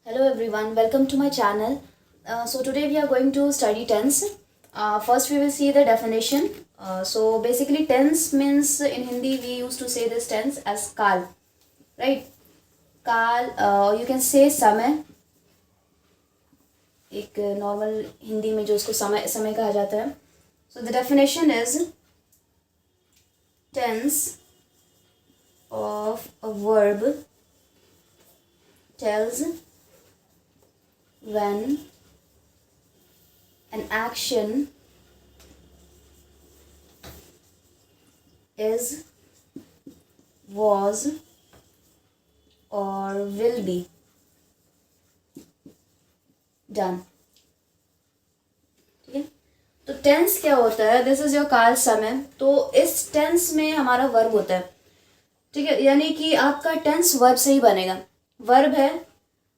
Hello everyone, welcome to my channel. So today we are going to study tense. First we will see the definition. So basically tense means in Hindi we used to say this tense as काल, right? काल, you can say समय. एक normal Hindi में जो उसको समय समय कहा जाता है. So the definition is tense of a verb tells when an action is, was or will be done. ठीक है, तो टेंस क्या होता है? दिस इज योर काल समय. तो इस टेंस में हमारा वर्ब होता है. ठीक है, यानी कि आपका टेंस वर्ब से ही बनेगा. वर्ब है,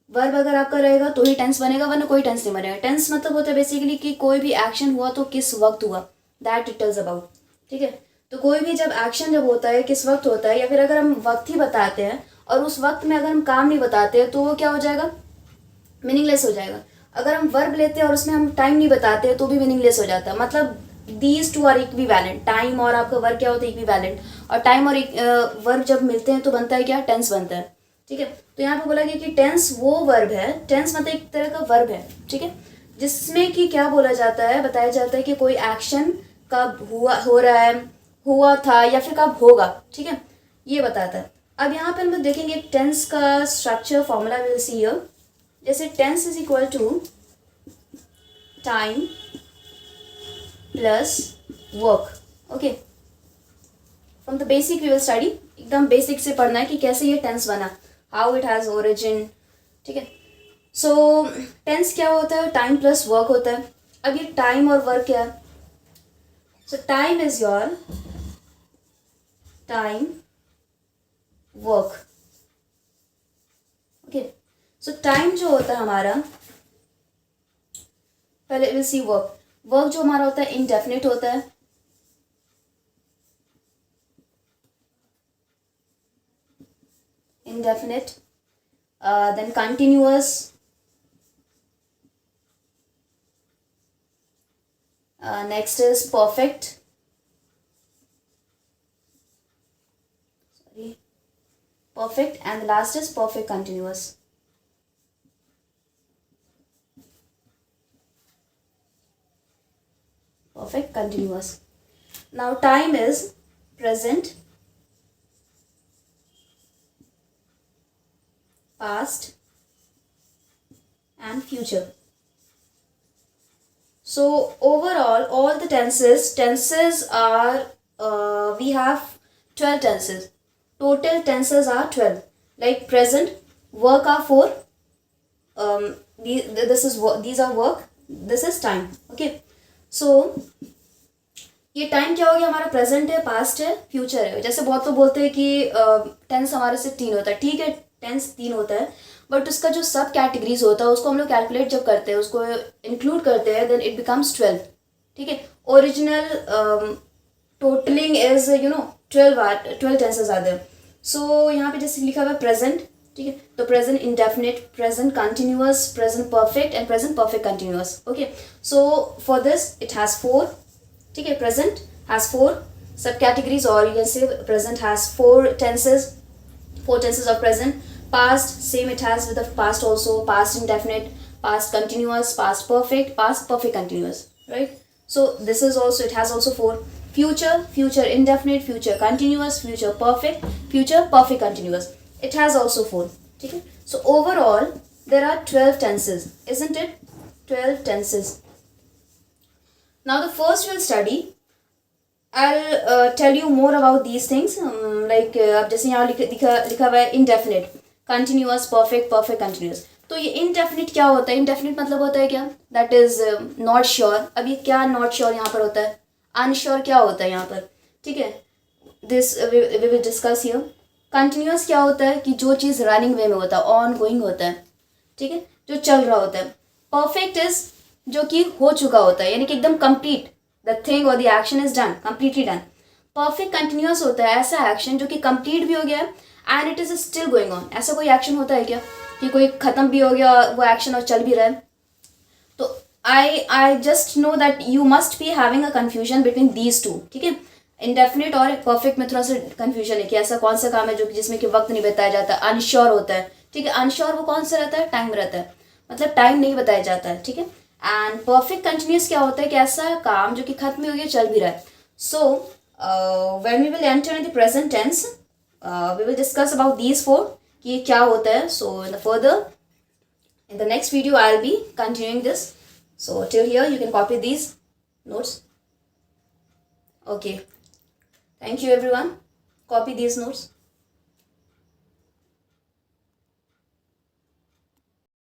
वर्ब अगर आपका रहेगा तो ही टेंस बनेगा, वरना कोई टेंस नहीं बनेगा. टेंस मतलब होता है बेसिकली कि कोई भी एक्शन हुआ तो किस वक्त हुआ, दैट इट टेल्स अबाउट. ठीक है, तो कोई भी जब एक्शन जब होता है किस वक्त होता है, या फिर अगर हम वक्त ही बताते हैं और उस वक्त में अगर हम काम नहीं बताते हैं तो वो क्या हो जाएगा? मीनिंगलेस हो जाएगा. अगर हम वर्ब लेते हैं और उसमें हम टाइम नहीं बताते हैं तो भी मीनिंगलेस हो जाता है. मतलब these two are equivalent. Time और आपका वर्ब क्या होता है? इक्विवेलेंट. और टाइम और वर्ब जब मिलते हैं तो बनता है क्या? टेंस बनता है. ठीक है, तो यहाँ पे बोला गया कि टेंस वो वर्ब है. टेंस मतलब एक तरह का वर्ब है. ठीक है, जिसमें कि क्या बोला जाता है, बताया जाता है कि कोई एक्शन कब हुआ, हो रहा है, हुआ था या फिर कब होगा. ठीक है, ये बताता है. अब यहाँ पे हम लोग देखेंगे टेंस का structure formula will see here. जैसे tense is equal to time plus work. Okay, from the basic we will study. एकदम बेसिक से पढ़ना है कि कैसे ये टेंस बना, हाउ इट हैज़ ओरिजिन. ठीक है, सो टेंस क्या होता है? टाइम प्लस वर्क होता है. अब ये टाइम और वर्क क्या है? सो time is your time work. Okay, so time जो होता है हमारा, पहले विल सी वर्क. वर्क जो हमारा होता है इनडेफिनिट होता है. Indefinite, then continuous, next is perfect, perfect, and the last is perfect continuous. Perfect continuous. Now time is present, past, and future. So overall all the tenses are we have 12 tenses. Total tenses are 12. Like present, work are 4. These are work, this is time. Okay, so ये time क्या हो गया? हमारा present है, past है, future है. जैसे बहुत लोग बोलते हैं कि टेंस हमारे से 3 होता है. ठीक है, टेंस 3 होता है, बट उसका जो सब कैटेगरीज होता है उसको हम लोग कैलकुलेट जब करते हैं, उसको इंक्लूड करते हैं, देन इट बिकम्स 12. ठीक है, original totalling is 12 tenses are there. So यहाँ पे जैसे लिखा हुआ है प्रेजेंट. ठीक है, तो present indefinite, present continuous, present perfect and present perfect continuous. Okay, so for this it has 4. ठीक है, प्रेजेंट हैज़ 4 सब कैटेगरीज, और you can say present has 4 tenses, 4 tenses of present. Past, same it has with the past also. Past indefinite, past continuous, past perfect, past perfect continuous. Right? So this is also, it has also 4. Future, future indefinite, future continuous, future perfect, future perfect continuous. It has also 4. Okay? So overall, there are 12 tenses, isn't it? 12 tenses. Now the first we'll study. I'll tell you more about these things. Like अब जैसे यहाँ लिखा हुआ है indefinite, continuous, perfect, perfect continuous. तो ये indefinite क्या होता है? indefinite मतलब होता है क्या? That is not sure. अब ये क्या not sure यहाँ पर होता है? unsure क्या होता है यहाँ पर? ठीक है, this we will discuss here. continuous क्या होता है? कि जो चीज़ running way में होता है, ongoing होता है. ठीक है, जो चल रहा होता है. perfect is जो कि हो चुका होता है, यानी कि एकदम complete. The thing or the action is done, completely done. Perfect continuous होता है ऐसा एक्शन जो कि कंप्लीट भी हो गया and it is still going on. ऐसा कोई एक्शन होता है क्या कि कोई ख़त्म भी हो गया वो एक्शन और चल भी रहा है? तो I just know that you must be having a confusion between these two, ठीक है। इंडेफिनिट और परफेक्ट में थोड़ा सा कन्फ्यूजन है कि ऐसा कौन सा काम है जो जिसमें कि वक्त नहीं बताया जाता, अनश्योर होता है, ठीक है। अनश्योर वो कौन सा रहता है? टाइम रहता है, मतलब टाइम नहीं बताया जाता है, ठीक है। एंड परफेक्ट कंटिन्यूस क्या होता है कि ऐसा काम जो कि खत्म भी हो गया चल भी रहा है। So when we will enter in the present tense we will discuss about these four कि ये क्या होता है। So in the further in the next video I'll be continuing this. So till here you can copy these notes. Okay, thank you everyone. Copy these notes.